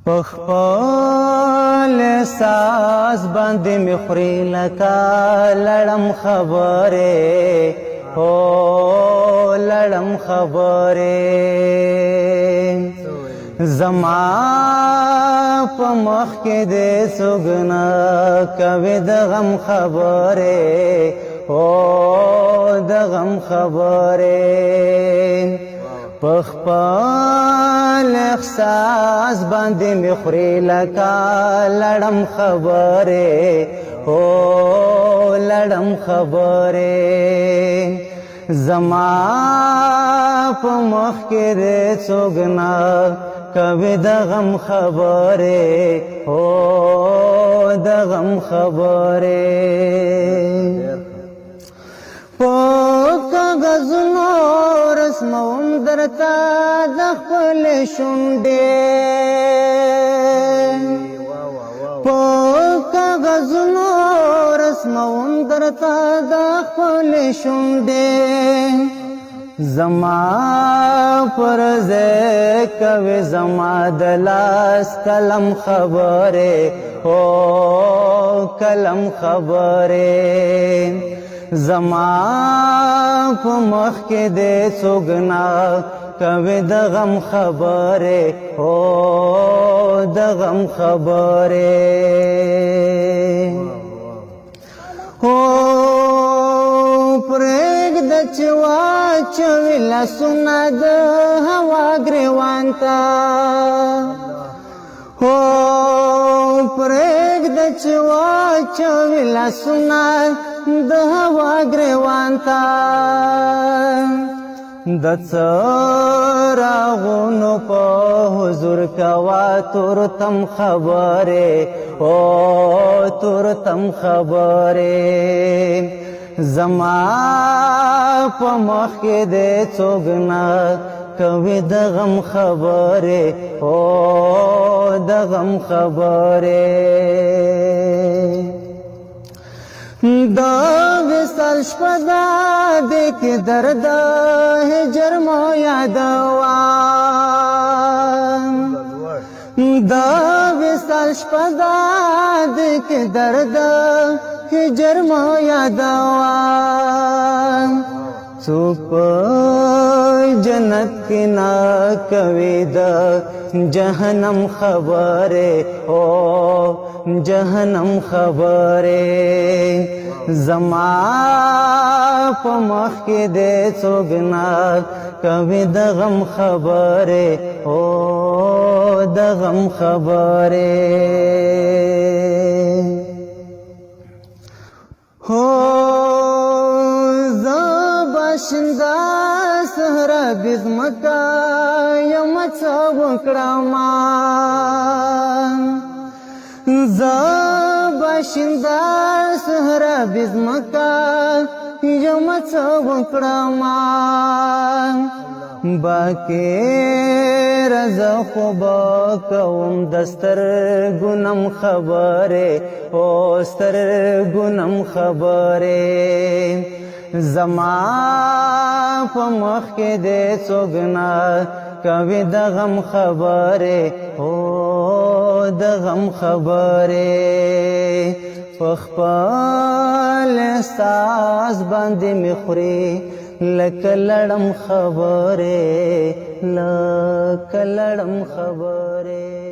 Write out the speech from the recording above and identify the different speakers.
Speaker 1: پخپل احساس باندې مې خوري لکه لړم خبرې هو لړم خبرې زما په مخ کې دې څوک نه کوي د غم خبرې هو د غم خبرې پخپل احساس باندې مې خوري لکه لړم خبرې هو لړم خبرې زما په مخ کې دې څوک نه کوي د غم خبرې هو د غم خبرې په کاغذونو رسموم درته د خپل شونډې په کاغذونو رسموم درته د خپل شونډې زما پر ځای کوي زما د لاس قلم خبرې هو قلم خبرې زما په مخ کې دې څوک نه کوي د غم خبرې هو د غم خبرې هو پرېږده چې واچوي لاسونه د هوا ګریوان ته هو پرېږده چې واچوي لاسونه د هوا ګریوان ته د څراغونو په حضور کوا تورتم خبرې او تورتم خبرې زما په مخ کې دې څوک نه کوي د غم خبرې او د غم خبرې دا وصل شپه دا دې کې درد هجر مو یادوم دا وصل شپه دا دې کې درد هجر مو یادوم څوک په جنت کې نا کوي د جهنم خبرې او جهنم خبرې زما په مخ کې دې څوک نه کوي د غم خبرې او د غم خبرې هو باشنده صحرا بزمکا یم څه وکړم زه باشنده صحرا بزمکا یم څه وکړم باقي رضا خو به کوم د سترګو نم خبرې او سترګو نم خبرې زما په مخ کې دې څوک نه کوي د غم خبرې او د غم خبرې په خپل احساس باندې مې خوري لکه لړم خبرې لکه لړم خبرې